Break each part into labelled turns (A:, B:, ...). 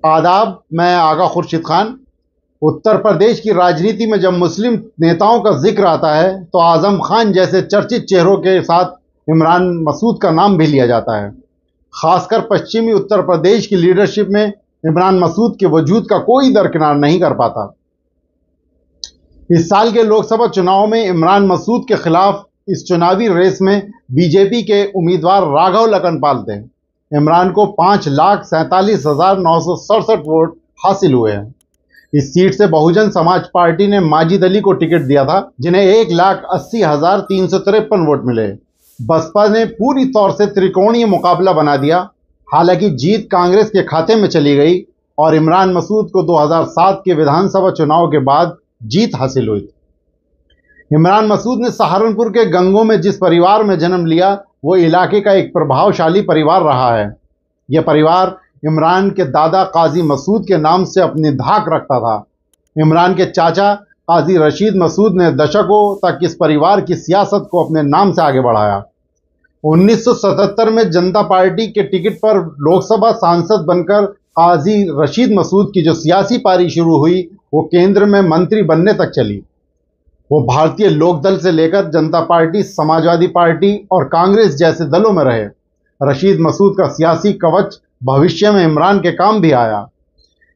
A: आदाब। मैं आगा खुर्शीद खान। उत्तर प्रदेश की राजनीति में जब मुस्लिम नेताओं का जिक्र आता है तो आजम खान जैसे चर्चित चेहरों के साथ इमरान मसूद का नाम भी लिया जाता है। खासकर पश्चिमी उत्तर प्रदेश की लीडरशिप में इमरान मसूद के वजूद का कोई दरकिनार नहीं कर पाता। इस साल के लोकसभा चुनाव में इमरान मसूद के खिलाफ इस चुनावी रेस में बीजेपी के उम्मीदवार राघव लखनपाल थे। इमरान को 5,47,967 वोट हासिल हुए हैं। इस सीट से बहुजन समाज पार्टी ने माजिद अली को टिकट दिया था, जिन्हें 1,80,353 वोट मिले। बसपा ने पूरी तौर से त्रिकोणीय मुकाबला बना दिया। हालांकि जीत कांग्रेस के खाते में चली गई और इमरान मसूद को 2007 के विधानसभा चुनाव के बाद जीत हासिल हुई। इमरान मसूद ने सहारनपुर के गंगों में जिस परिवार में जन्म लिया वो इलाके का एक प्रभावशाली परिवार रहा है। यह परिवार इमरान के दादा काजी मसूद के नाम से अपनी धाक रखता था। इमरान के चाचा काजी रशीद मसूद ने दशकों तक इस परिवार की सियासत को अपने नाम से आगे बढ़ाया। 1977 में जनता पार्टी के टिकट पर लोकसभा सांसद बनकर काजी रशीद मसूद की जो सियासी पारी शुरू हुई वो केंद्र में मंत्री बनने तक चली। वो भारतीय लोकदल से लेकर जनता पार्टी, समाजवादी पार्टी और कांग्रेस जैसे दलों में रहे। रशीद मसूद का सियासी कवच भविष्य में इमरान के काम भी आया।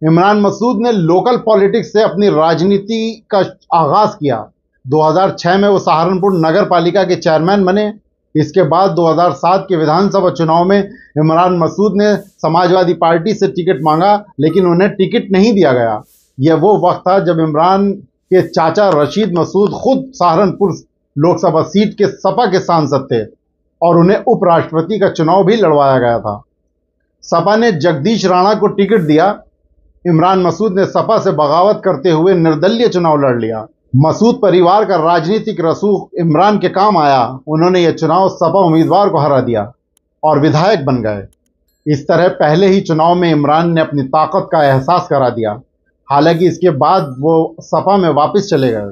A: इमरान मसूद ने लोकल पॉलिटिक्स से अपनी राजनीति का आगाज किया। 2006 में वो सहारनपुर नगर पालिका के चेयरमैन बने। इसके बाद 2007 के विधानसभा चुनाव में इमरान मसूद ने समाजवादी पार्टी से टिकट मांगा, लेकिन उन्हें टिकट नहीं दिया गया। यह वो वक्त था जब इमरान के चाचा रशीद मसूद खुद सहारनपुर लोकसभा सीट के सपा के सांसद थे और उन्हें उपराष्ट्रपति का चुनाव भी लड़वाया गया था। सपा ने जगदीश राणा को टिकट दिया। इमरान मसूद ने सपा से बगावत करते हुए निर्दलीय चुनाव लड़ लिया। मसूद परिवार का राजनीतिक रसूख इमरान के काम आया। उन्होंने यह चुनाव सपा उम्मीदवार को हरा दिया और विधायक बन गए। इस तरह पहले ही चुनाव में इमरान ने अपनी ताकत का एहसास करा दिया। हालांकि इसके बाद वो सपा में वापस चले गए।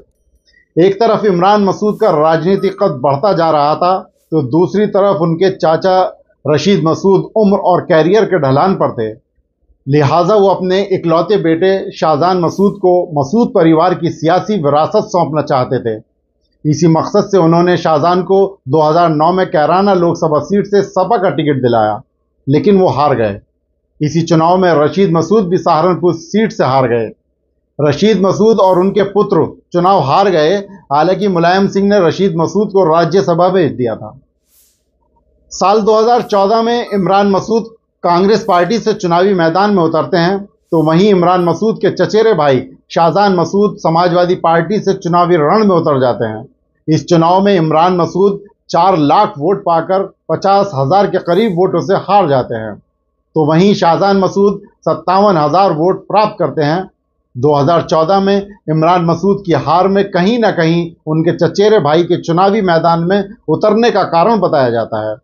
A: एक तरफ इमरान मसूद का राजनीतिक कद बढ़ता जा रहा था तो दूसरी तरफ उनके चाचा रशीद मसूद उम्र और कैरियर के ढलान पर थे। लिहाजा वो अपने इकलौते बेटे शाहजान मसूद को मसूद परिवार की सियासी विरासत सौंपना चाहते थे। इसी मकसद से उन्होंने शाहजान को 2009 में कैराना लोकसभा सीट से सपा का टिकट दिलाया, लेकिन वो हार गए। इसी चुनाव में रशीद मसूद भी सहारनपुर सीट से हार गए। रशीद मसूद और उनके पुत्र चुनाव हार गए। हालांकि मुलायम सिंह ने रशीद मसूद को राज्यसभा भेज दिया था। साल 2014 में इमरान मसूद कांग्रेस पार्टी से चुनावी मैदान में उतरते हैं तो वहीं इमरान मसूद के चचेरे भाई शाहजान मसूद समाजवादी पार्टी से चुनावी रण में उतर जाते हैं। इस चुनाव में इमरान मसूद 4 लाख वोट पाकर 50,000 के करीब वोटों से हार जाते हैं, तो वहीं शाहजान मसूद 57,000 वोट प्राप्त करते हैं। 2014 में इमरान मसूद की हार में कहीं ना कहीं उनके चचेरे भाई के चुनावी मैदान में उतरने का कारण बताया जाता है।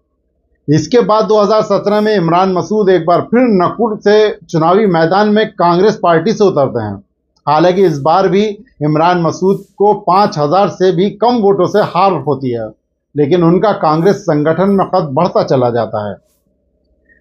A: इसके बाद 2017 में इमरान मसूद एक बार फिर नकुल से चुनावी मैदान में कांग्रेस पार्टी से उतरते हैं। हालांकि इस बार भी इमरान मसूद को 5,000 से भी कम वोटों से हार होती है, लेकिन उनका कांग्रेस संगठन में कद बढ़ता चला जाता है।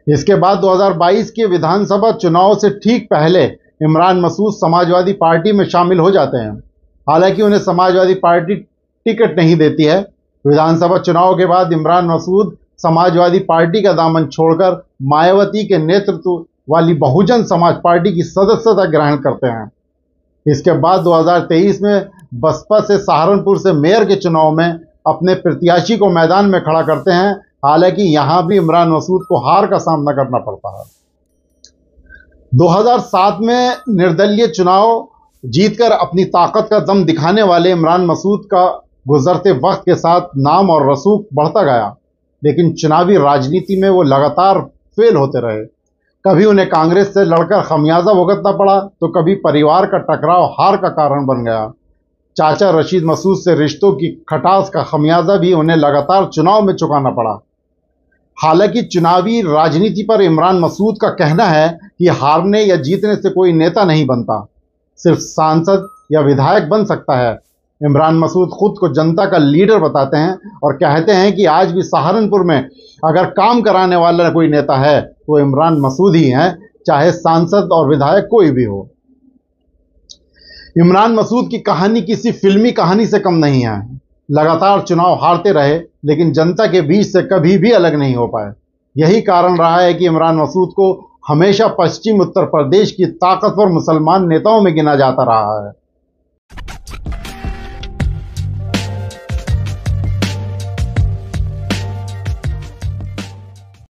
A: इसके बाद 2022 के विधानसभा चुनाव से ठीक पहले इमरान मसूद समाजवादी पार्टी में शामिल हो जाते हैं। हालांकि उन्हें समाजवादी पार्टी टिकट नहीं देती है। विधानसभा चुनाव के बाद इमरान मसूद समाजवादी पार्टी का दामन छोड़कर मायावती के नेतृत्व वाली बहुजन समाज पार्टी की सदस्यता ग्रहण करते हैं। इसके बाद 2023 में बसपा से सहारनपुर से मेयर के चुनाव में अपने प्रत्याशी को मैदान में खड़ा करते हैं। हालांकि यहां भी इमरान मसूद को हार का सामना करना पड़ता है। 2007 में निर्दलीय चुनाव जीतकर अपनी ताकत का दम दिखाने वाले इमरान मसूद का गुजरते वक्त के साथ नाम और रसूख बढ़ता गया, लेकिन चुनावी राजनीति में वो लगातार फेल होते रहे। कभी उन्हें कांग्रेस से लड़कर खमियाजा भुगतना पड़ा तो कभी परिवार का टकराव हार का कारण बन गया। चाचा रशीद मसूद से रिश्तों की खटास का खमियाजा भी उन्हें लगातार चुनाव में चुकाना पड़ा। हालांकि चुनावी राजनीति पर इमरान मसूद का कहना है कि हारने या जीतने से कोई नेता नहीं बनता, सिर्फ सांसद या विधायक बन सकता है। इमरान मसूद खुद को जनता का लीडर बताते हैं और कहते हैं कि आज भी सहारनपुर में अगर काम कराने वाला कोई नेता है तो इमरान मसूद ही हैं, चाहे सांसद और विधायक कोई भी हो। इमरान मसूद की कहानी किसी फिल्मी कहानी से कम नहीं है। लगातार चुनाव हारते रहे लेकिन जनता के बीच से कभी भी अलग नहीं हो पाए। यही कारण रहा है कि इमरान मसूद को हमेशा पश्चिम उत्तर प्रदेश की ताकतवर मुसलमान नेताओं में गिना जाता रहा है।